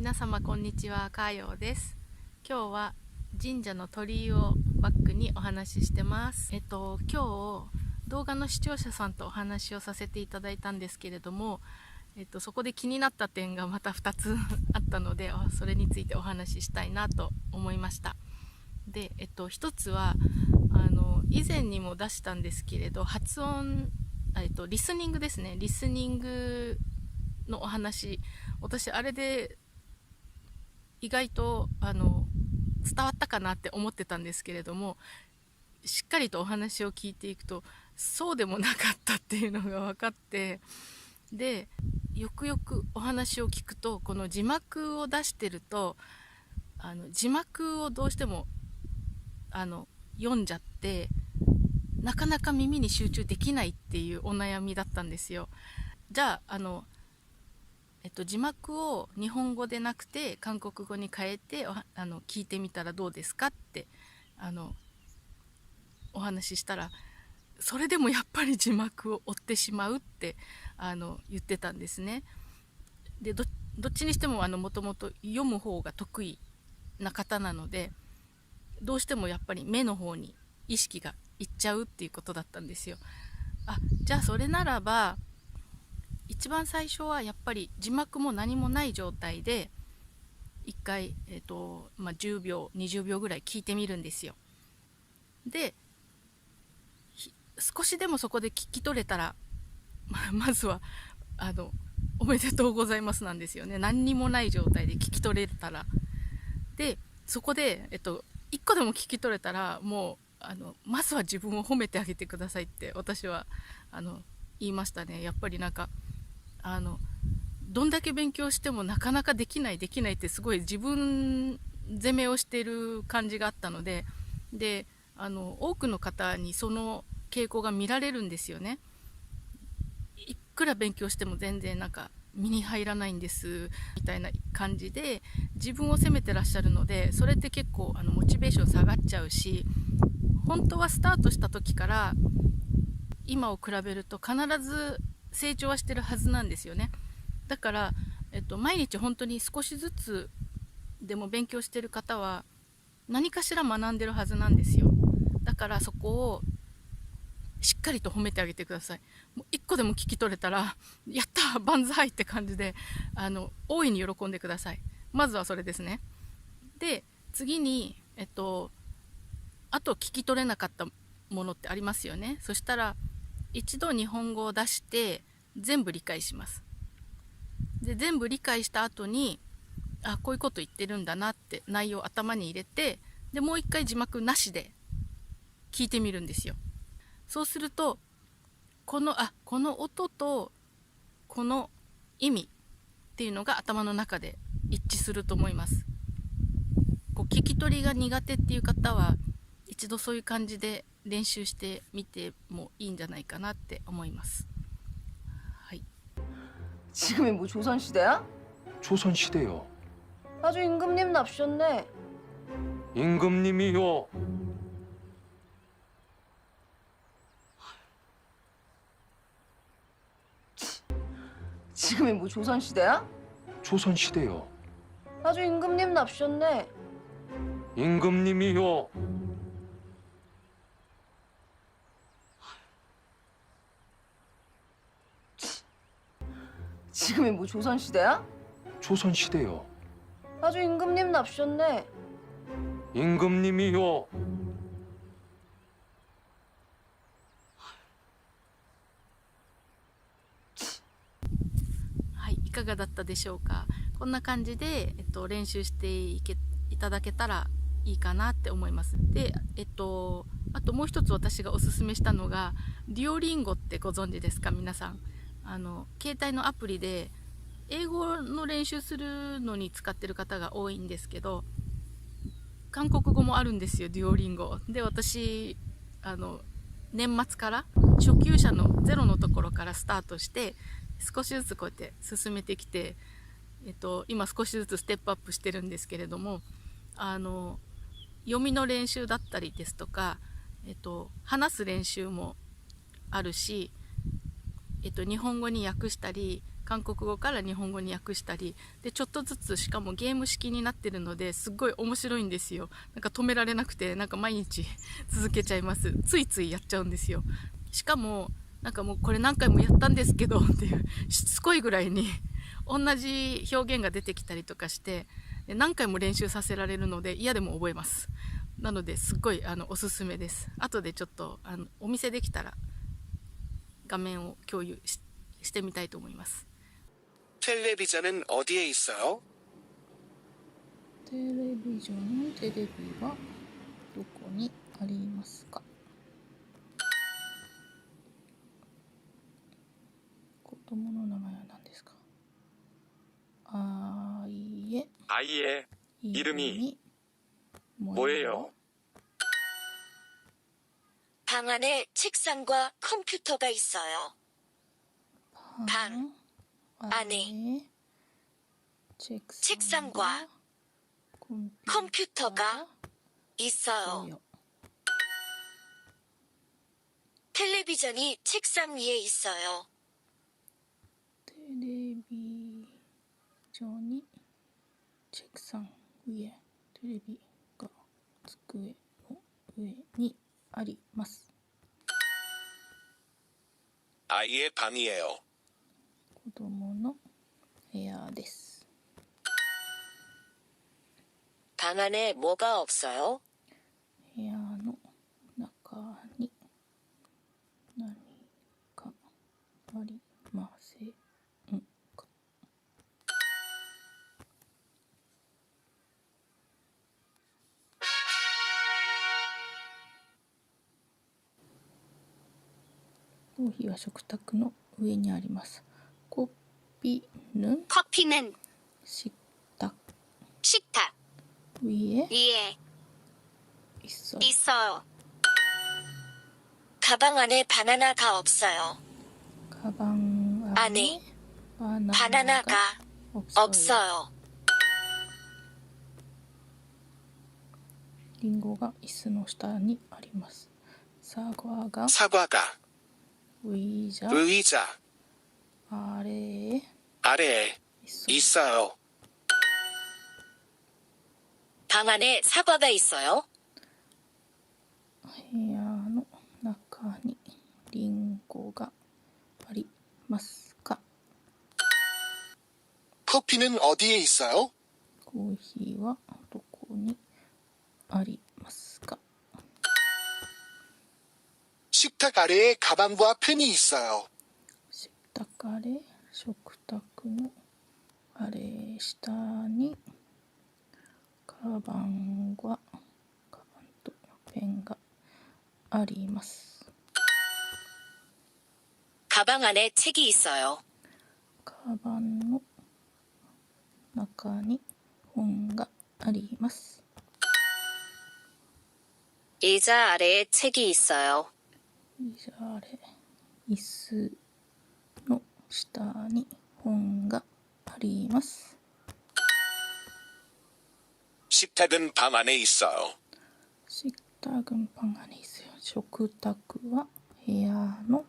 皆様こんにちは、かーようです。今日は神社の鳥居をバックにお話ししてます。今日動画の視聴者さんとお話をさせていただいたんですけれども、そこで気になった点がまた2つあったので、それについてお話ししたいなと思いました。で、1つは以前にも出したんですけれど、発音、リスニングですね。リスニングのお話、私あれで意外と伝わったかなって思ってたんですけれども、しっかりとお話を聞いていくとそうでもなかったっていうのが分かって、でよくよくお話を聞くと、この字幕を出してると字幕をどうしても読んじゃって、なかなか耳に集中できないっていうお悩みだったんですよ。じゃあ字幕を日本語でなくて韓国語に変えて聞いてみたらどうですかってお話ししたら、それでもやっぱり字幕を追ってしまうって言ってたんですね。で どっちにしてももともと読む方が得意な方なので、どうしてもやっぱり目の方に意識がいっちゃうっていうことだったんですよ。じゃあそれならば一番最初はやっぱり字幕も何もない状態で1回、10秒20秒ぐらい聞いてみるんですよ。で少しでもそこで聞き取れたらまずはおめでとうございますなんですよね。何にもない状態で聞き取れたら。でそこで、1個でも聞き取れたら、もうまずは自分を褒めてあげてくださいって私は言いましたね。やっぱりなんかどんだけ勉強してもなかなかできないってすごい自分責めをしている感じがあったので、多くの方にその傾向が見られるんですよね。いくら勉強しても全然なんか身に入らないんですみたいな感じで自分を責めてらっしゃるので、それって結構モチベーション下がっちゃうし、本当はスタートした時から今を比べると必ず成長はしてるはずなんですよね。だから、毎日本当に少しずつでも勉強してる方は何かしら学んでるはずなんですよ。だからそこをしっかりと褒めてあげてください。もう一個でも聞き取れたらやった万歳って感じで大いに喜んでください。まずはそれですね。で次にあと聞き取れなかったものってありますよね。そしたら一度日本語を出して全部理解します。で全部理解した後にこういうこと言ってるんだなって内容を頭に入れて、でもう一回字幕なしで聞いてみるんですよ。そうするとこの音とこの意味っていうのが頭の中で一致すると思います。聞き取りが苦手っていう方は一度そういう感じで練習してみてもいいんじゃないかなって思います。はい。 지금이 뭐 조선시대야? 조선시대요. 아주 임금님 납셨네. 임금님이요. 지금이 뭐 조선시대야? 조선시대요. 아주 임금님 납셨네. 임금님이요. 지금이 뭐 조선시대야? 조선시대요. 아주 임금님 납셨네. 임금님이요. はい、いかがだったでしょうか。こんな感じで、練習していただけたらいいかなって思います。で、あともう一つ私がおすすめしたのが、デュオリンゴってご存知ですか皆さん。携帯のアプリで英語の練習するのに使ってる方が多いんですけど、韓国語もあるんですよ、デュオリンゴで。私年末から初級者のゼロのところからスタートして少しずつこうやって進めてきて、今少しずつステップアップしてるんですけれども、読みの練習だったりですとか、話す練習もあるし、日本語に訳したり韓国語から日本語に訳したりで、ちょっとずつしかもゲーム式になってるのですっごい面白いんですよ。なんか止められなくて、なんか毎日続けちゃいます。ついついやっちゃうんですよ。しかもなんかもうこれ何回もやったんですけどっていうしつこいぐらいに同じ表現が出てきたりとかして、で何回も練習させられるので嫌でも覚えます。なのですっごいおすすめです。後でちょっとお見せできたら画面を共有してみたいと思います。 텔레비전은 어디에 있어요? テレビジョン、テレビはどこにありますか？子供の名前は何ですか？아이의 이름이 뭐예요? 방 안에 책상과 컴퓨터가 있어요. 방 안에 책상과 컴퓨터가 있어요. 텔레비전이 책상 위에 있어요. テレビジョンに책상 위에、テレビが机の上にあります。 아이의 방이에요. 子供の部屋です。 방 안에 뭐가 없어요? 部屋の中に何かありませんか？コーヒーは食卓の上にあります。커피는 커피는 식탁 식탁 위에 위에 있어요. 있어요. 가방 안에 바나나가 없어요. 가방 안에 안에 바나나가 없어요. 링고가椅子の下にあります。 사과가 사과가 의자 아래에 아래에 있어요. 방 안에 사과가 있어요. 部屋の中にリンゴがありますか？ 커피는 어디에 있어요? コーヒーはどこにありますか？ 식탁 아래에 가방과 펜이 있어요. 食卓のあれ下にカバンとペンがあります。 가방 안에 책이 있어요. カバンの中に本があります。 의자 아래에 책이 있어요. 椅子の下に本があります。 식탁은 방 안에 있어요. 식탁은 방 안에 있어요. 食卓は部屋の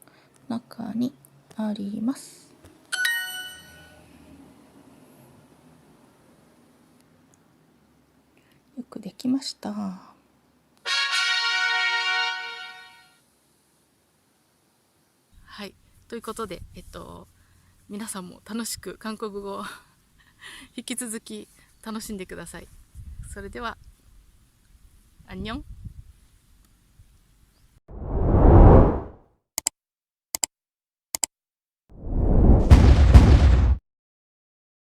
中にあります。よくできました。はい、ということで、皆さんも楽しく韓国語を引き続き楽しんでください。それでは、アンニョン。